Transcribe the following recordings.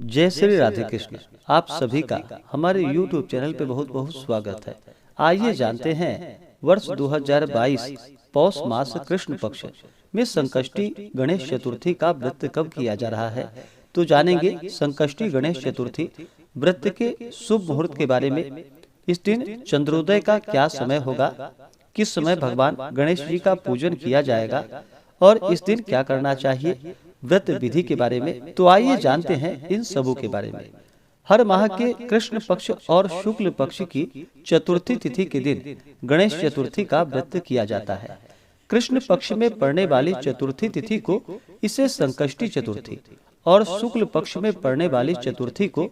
जय श्री राधे कृष्ण। आप सभी का हमारे YouTube चैनल पे बहुत बहुत स्वागत है। आइए जानते हैं वर्ष 2022 पौष मास कृष्ण पक्ष में संकष्टी गणेश चतुर्थी का व्रत कब किया जा रहा है। तो जानेंगे संकष्टी गणेश चतुर्थी व्रत के शुभ मुहूर्त के बारे में। इस दिन चंद्रोदय का क्या समय होगा, किस समय भगवान गणेश जी का पूजन किया जाएगा और इस दिन क्या करना चाहिए, व्रत विधि के बारे में। तो आइए जानते हैं इन सबों के बारे में। हर माह के कृष्ण पक्ष और शुक्ल पक्ष की चतुर्थी तिथि के दिन गणेश चतुर्थी का व्रत किया जाता है। कृष्ण पक्ष में पड़ने वाली चतुर्थी तिथि को इसे संकष्टी चतुर्थी और शुक्ल पक्ष में पड़ने वाली चतुर्थी को,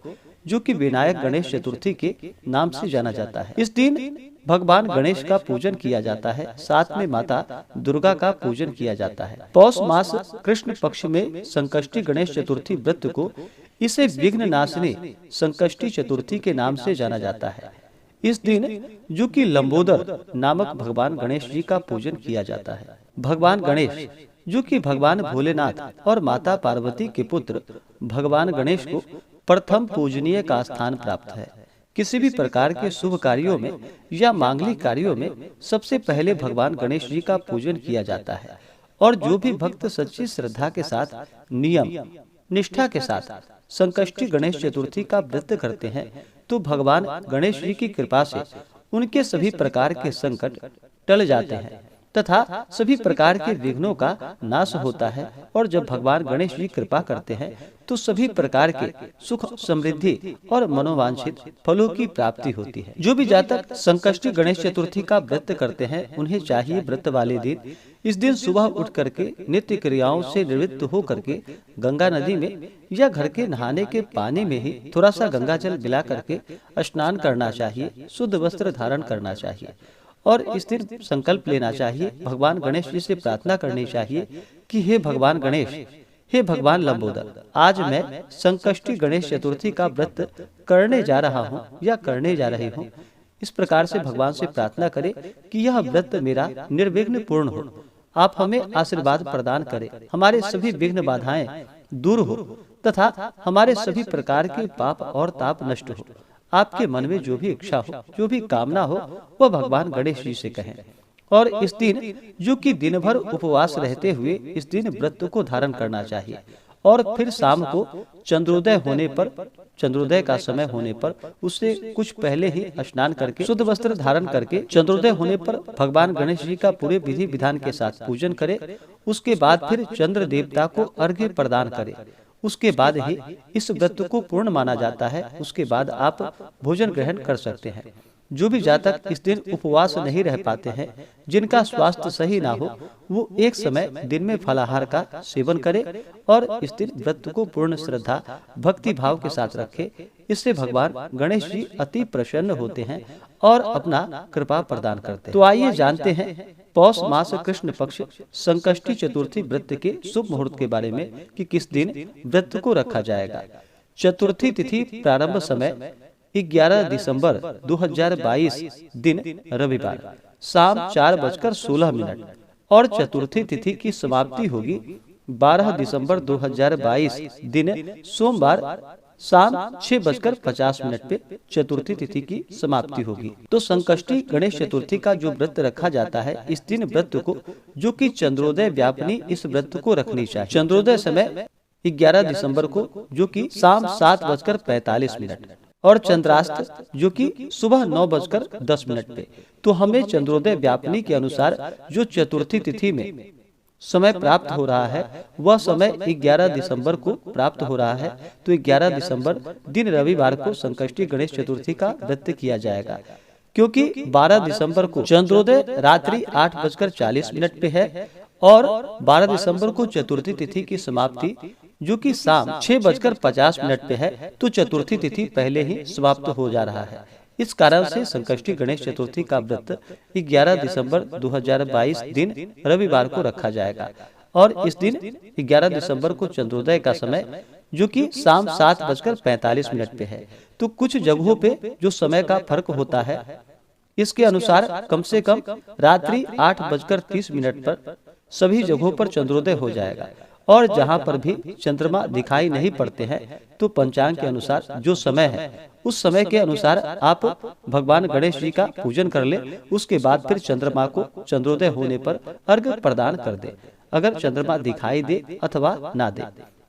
जो कि विनायक गणेश चतुर्थी के नाम से जाना जाता है। इस दिन भगवान गणेश का पूजन किया जाता है, साथ में माता दुर्गा का पूजन किया जाता है। पौष मास कृष्ण पक्ष में संकष्टी गणेश चतुर्थी व्रत को इसे विघ्न नाशिनी संकष्टी चतुर्थी के नाम से जाना जाता है। इस दिन जो कि लंबोदर नामक भगवान गणेश जी का पूजन किया जाता है। भगवान गणेश जो कि भगवान भोलेनाथ और माता पार्वती के पुत्र भगवान गणेश को प्रथम पूजनीय का स्थान प्राप्त है। किसी भी प्रकार के शुभ कार्यों में या मांगलिक कार्यों में सबसे पहले भगवान गणेश जी का पूजन किया जाता है। और जो भी भक्त सच्ची श्रद्धा के साथ, नियम निष्ठा के साथ संकष्टी गणेश चतुर्थी का व्रत करते हैं, तो भगवान गणेश जी की कृपा से उनके सभी प्रकार के संकट टल जाते हैं तथा सभी प्रकार के विघ्नों का नाश होता है। और जब भगवान गणेश जी कृपा करते हैं तो सभी प्रकार के सुख, समृद्धि और मनोवांछित फलों की प्राप्ति होती है। जो भी जातक संकष्टी गणेश चतुर्थी का व्रत करते हैं, उन्हें चाहिए व्रत वाले दिन इस दिन सुबह उठ करके नित्य क्रियाओं से निवृत्त हो करके गंगा नदी में या घर के नहाने के पानी में ही थोड़ा सा गंगा जल मिला करके स्नान करना चाहिए, शुद्ध वस्त्र धारण करना चाहिए और इस दिन संकल्प लेना चाहिए। भगवान गणेश जी से प्रार्थना करनी चाहिए कि हे भगवान गणेश, हे भगवान लंबोदर, आज मैं संकष्टी गणेश चतुर्थी का व्रत करने जा रहा हूँ या करने जा रही हूँ। इस प्रकार से भगवान से प्रार्थना करें कि यह व्रत मेरा निर्विघ्न पूर्ण हो, आप हमें आशीर्वाद प्रदान करें, हमारे सभी विघ्न बाधाएं दूर हो तथा हमारे सभी प्रकार के पाप और ताप नष्ट हो। आपके मन में जो भी इच्छा हो, जो भी कामना हो, वह भगवान गणेश जी से कहें। और इस दिन जो कि दिन भर उपवास रहते हुए इस दिन व्रत को धारण करना चाहिए। और फिर शाम को चंद्रोदय होने पर, चंद्रोदय का समय होने पर उससे कुछ पहले ही स्नान करके शुद्ध वस्त्र धारण करके चंद्रोदय होने पर भगवान गणेश जी का पूरे विधि विधान के साथ पूजन करें। उसके बाद फिर चंद्र देवता को अर्घ्य प्रदान करें। उसके बाद ही इस व्रत को पूर्ण माना जाता है। उसके बाद आप भोजन ग्रहण कर सकते हैं। जो भी जातक इस दिन उपवास नहीं रह पाते हैं, जिनका स्वास्थ्य सही ना हो, वो एक समय दिन में फलाहार का सेवन करे और इस दिन व्रत को पूर्ण श्रद्धा भक्ति भाव के साथ रखे। इससे भगवान गणेश जी अति प्रसन्न होते हैं और अपना कृपा प्रदान करते हैं। तो आइए जानते हैं पौष मास कृष्ण पक्ष संकष्टी चतुर्थी व्रत के शुभ मुहूर्त के बारे में कि किस दिन व्रत को रखा जाएगा। चतुर्थी तिथि प्रारंभ समय 11 दिसंबर 2022 दिन रविवार शाम 4:16 और चतुर्थी तिथि की समाप्ति होगी 12 दिसंबर 2022 दिन सोमवार शाम 6:50 पे चतुर्थी तिथि की समाप्ति होगी। तो संकष्टी गणेश चतुर्थी का जो व्रत रखा जाता है, इस दिन व्रत को जो कि चंद्रोदय व्यापनी इस व्रत को रखनी चाहिए। चंद्रोदय समय 11 दिसंबर को जो कि शाम 7:45 और चंद्रास्त जो कि सुबह 9:10 पे। तो हमें चंद्रोदय व्यापनी के अनुसार जो चतुर्थी तिथि में समय प्राप्त हो रहा है, वह समय 11 दिसंबर को प्राप्त हो रहा है। तो 11 दिसंबर दिन रविवार को संकष्टी गणेश चतुर्थी का व्रत किया जाएगा, क्योंकि 12 दिसंबर को चंद्रोदय रात्रि 8:40 पे है और 12 दिसंबर को चतुर्थी तिथि की समाप्ति जो कि शाम 6:50 पे है। तो चतुर्थी तिथि पहले ही समाप्त हो जा रहा है। इस कारण से संकष्टी गणेश चतुर्थी का व्रत 11 दिसंबर 2022 दिन रविवार को रखा जाएगा। और इस दिन 11 दिसंबर को चंद्रोदय का समय जो कि शाम 7:45 पे है। तो कुछ जगहों पे जो समय का फर्क होता है, इसके अनुसार कम से कम रात्रि 8:30 पर सभी जगहों पर चंद्रोदय हो जाएगा और जहाँ पर भी चंद्रमा दिखाई नहीं पड़ते हैं तो पंचांग के अनुसार जो समय है उस समय के अनुसार आप भगवान गणेश जी का पूजन कर ले। उसके बाद फिर चंद्रमा को चंद्रोदय होने पर अर्घ्य प्रदान कर दे, अगर चंद्रमा दिखाई दे अथवा ना दे।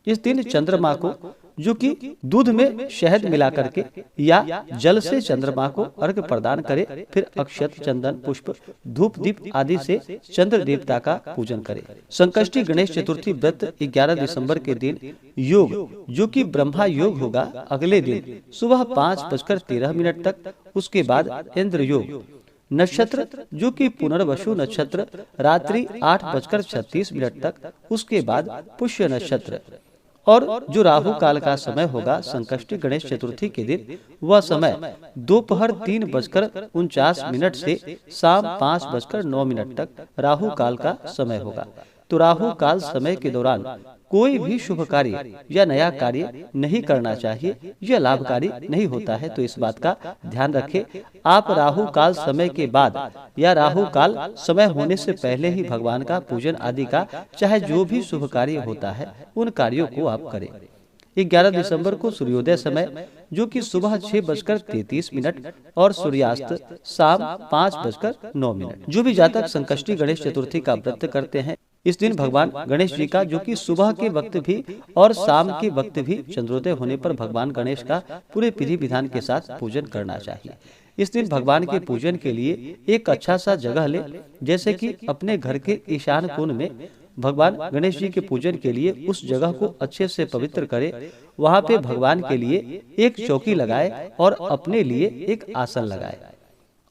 इस दिन चंद्रमा को जो कि दूध में शहद मिला करके या जल से चंद्रमा को अर्घ्य प्रदान करे, फिर अक्षत, चंदन, पुष्प, धूप, दीप आदि से चंद्र देवता का पूजन करे। संकष्टी गणेश चतुर्थी व्रत 11 दिसंबर के दिन योग जो कि ब्रह्मा योग होगा अगले दिन सुबह 5:13 तक। उसके बाद इंद्र योग नक्षत्र जो कि पुनर्वसु नक्षत्र रात्रि 8:36 तक। उसके बाद पुष्य नक्षत्र और जो राहु काल का समय होगा संकष्टी गणेश चतुर्थी के दिन, वह समय दोपहर 3:49 से शाम 5:09 तक राहु काल का समय होगा। तो राहु काल समय के दौरान कोई भी शुभ कार्य या नया कार्य नहीं करना चाहिए, यह लाभकारी नहीं होता है। तो इस बात का ध्यान रखें। आप राहु काल समय के बाद या राहु काल समय होने से पहले ही भगवान का पूजन आदि का चाहे जो भी शुभ कार्य होता है उन कार्यों को आप करें। 11 दिसंबर को सूर्योदय समय जो कि सुबह 6:33 और सूर्यास्त शाम 5:09। जो भी जातक संकष्टी गणेश चतुर्थी का व्रत करते हैं इस दिन भगवान गणेश जी का जो कि सुबह के वक्त भी और शाम के वक्त भी चंद्रोदय होने पर भगवान गणेश का पूरे विधि विधान के साथ पूजन करना चाहिए। इस दिन भगवान के पूजन के लिए एक अच्छा सा जगह ले, जैसे कि अपने घर के ईशान कोण में भगवान गणेश जी के पूजन के लिए उस जगह को अच्छे से पवित्र करे। वहाँ पे भगवान के लिए एक चौकी लगाए और अपने लिए एक आसन लगाए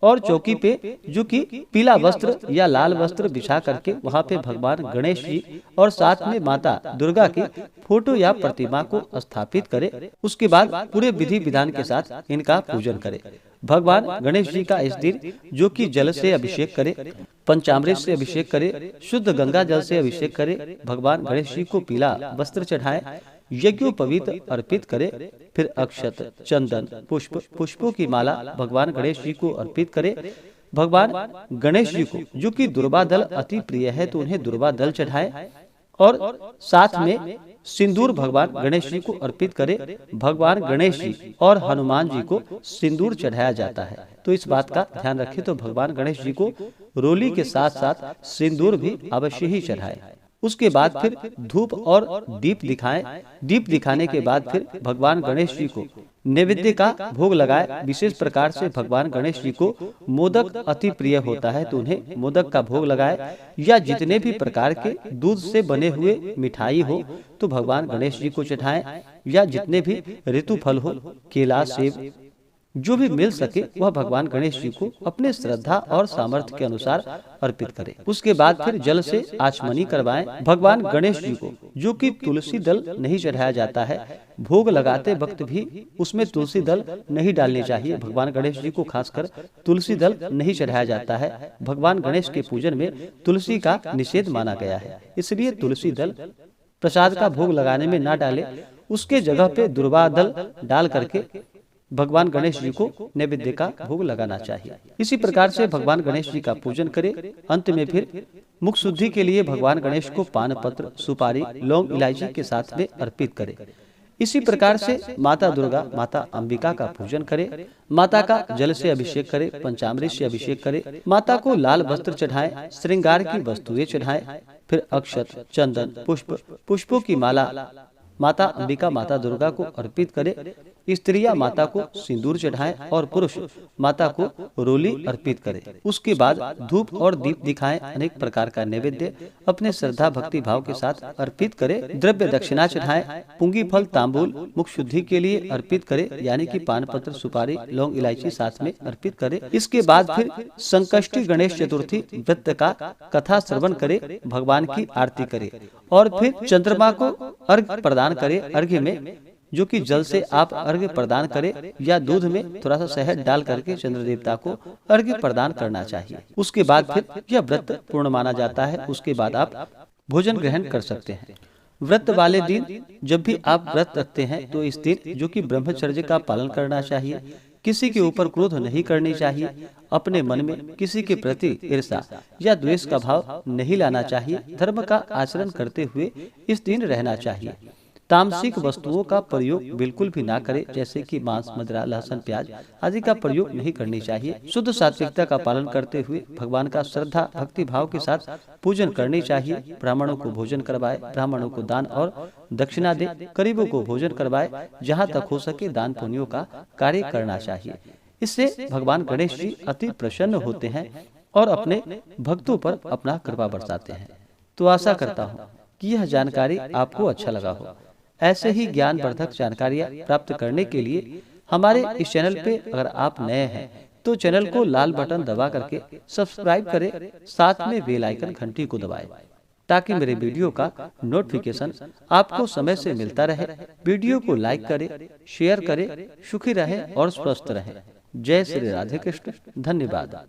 और चौकी पे जो कि पीला वस्त्र या लाल वस्त्र बिछा करके वहाँ पे भगवान गणेश जी और साथ में माता दुर्गा की फोटो या प्रतिमा को स्थापित करे। उसके बाद पूरे विधि विधान के साथ इनका पूजन करे। भगवान गणेश जी का इस दिन जो कि जल से अभिषेक करे, पंचामृत से अभिषेक करे, शुद्ध गंगा जल से अभिषेक करे, भगवान गणेश जी को पीला वस्त्र चढ़ाए, यज्ञोपवीत अर्पित करे, फिर अक्षत, चंदन, पुष्पों की माला भगवान गणेश जी को अर्पित करे। भगवान गणेश जी को जो कि दुर्वा दल अति प्रिय है तो उन्हें दुर्वा दल चढ़ाए और साथ में सिंदूर भगवान गणेश जी को अर्पित करे। भगवान गणेश जी और हनुमान जी को सिंदूर चढ़ाया जाता है, तो इस बात का ध्यान रखें। तो भगवान गणेश जी को रोली के साथ साथ सिंदूर भी अवश्य ही चढ़ाए। उसके बाद फिर धूप और दीप दिखाएं। दीप दिखाने के बाद फिर भगवान गणेश जी को नैवेद्य का भोग लगाए। विशेष प्रकार से भगवान गणेश जी को मोदक अति प्रिय होता है तो उन्हें मोदक का भोग लगाए, या जितने भी प्रकार के दूध से बने हुए मिठाई हो तो भगवान गणेश जी को चढ़ाएं, या जितने भी ऋतु फल हो, केला, सेब जो भी मिल सके वह भगवान गणेश जी को अपने श्रद्धा और सामर्थ्य के अनुसार अर्पित करें। उसके बाद फिर जल से आचमनी करवाएं। भगवान गणेश जी को जो कि तुलसी दल नहीं चढ़ाया जाता है, भोग लगाते वक्त भी उसमें तुलसी दल नहीं डालनी चाहिए। भगवान गणेश जी को खासकर तुलसी दल नहीं चढ़ाया जाता है। भगवान गणेश के पूजन में तुलसी का निषेध माना गया है, इसलिए तुलसी दल प्रसाद का भोग लगाने में ना डाले, उसके जगह पे दुर्वा दल डाल करके भगवान गणेश जी को नैवेद्य का भोग लगाना चाहिए। इसी प्रकार से भगवान गणेश जी का पूजन करें। अंत में फिर मुख शुद्धि के लिए भगवान गणेश को पान पत्र, सुपारी, लौंग, इलायची के साथ में अर्पित करें। इसी प्रकार से माता दुर्गा, माता अंबिका का पूजन करें। माता का जल से अभिषेक करें, पंचामृत से अभिषेक करें। माता को लाल वस्त्र चढ़ाएं, श्रृंगार की वस्तुएं चढ़ाएं, फिर अक्षत, चंदन, पुष्पों की माला माता अंबिका, माता दुर्गा को अर्पित करें। स्त्रियां माता को सिंदूर चढ़ाएं और पुरुष माता को रोली अर्पित करें। उसके बाद धूप और दीप दिखाएं, अनेक प्रकार का नैवेद्य अपने श्रद्धा भक्ति भाव के साथ अर्पित करें। द्रव्य दक्षिणा चढ़ाएं, पुंगी फल, तांबूल मुख शुद्धि के लिए अर्पित करें, यानी कि पान पत्र, सुपारी, लौंग, इलायची साथ में अर्पित करें। इसके बाद फिर संकष्टी गणेश चतुर्थी व्रत का कथा श्रवण करे, भगवान की आरती करे और फिर चंद्रमा को अर्घ्य प्रदान करे। अर्घ्य में जो कि जल से आप अर्घ्य प्रदान करें या दूध में थोड़ा सा शहद डाल करके चंद्र देवता को अर्घ्य प्रदान करना चाहिए। उसके बाद फिर यह व्रत पूर्ण माना जाता है। उसके बाद आप भोजन ग्रहण कर सकते हैं। व्रत वाले दिन जब भी आप व्रत रखते हैं तो इस दिन जो कि ब्रह्मचर्य का पालन करना चाहिए। किसी के ऊपर क्रोध नहीं करनी चाहिए। अपने मन में किसी के प्रति ईर्ष्या या द्वेष का भाव नहीं लाना चाहिए। धर्म का आचरण करते हुए इस दिन रहना चाहिए। तामसिक वस्तुओं का प्रयोग बिल्कुल भी ना करें, जैसे कि मांस, मदिरा, लहसुन, प्याज आदि का प्रयोग नहीं करनी चाहिए। शुद्ध सात्विकता का पालन करते हुए भगवान का श्रद्धा भक्ति भाव के साथ पूजन करनी चाहिए। ब्राह्मणों को भोजन करवाए, ब्राह्मणों को दान और दक्षिणा दे, गरीबों को भोजन करवाए। जहाँ तक हो सके दान पुण्यों का कार्य करना चाहिए। इससे भगवान गणेश जी अति प्रसन्न होते हैं और अपने भक्तों पर अपना कृपा बरसाते हैं। तो आशा करता हूँ कि यह जानकारी आपको अच्छा लगा हो। ऐसे ही ज्ञानवर्धक जानकारियाँ प्राप्त करने के लिए हमारे इस चैनल पे अगर आप नए हैं तो चैनल को लाल बटन दबा करके सब्सक्राइब करें, साथ में बेल आइकन घंटी को दबाएं, ताकि मेरे वीडियो का नोटिफिकेशन आपको समय से मिलता रहे। वीडियो को लाइक करें, शेयर करें। सुखी रहें और स्वस्थ रहें। जय श्री राधे कृष्ण। धन्यवाद।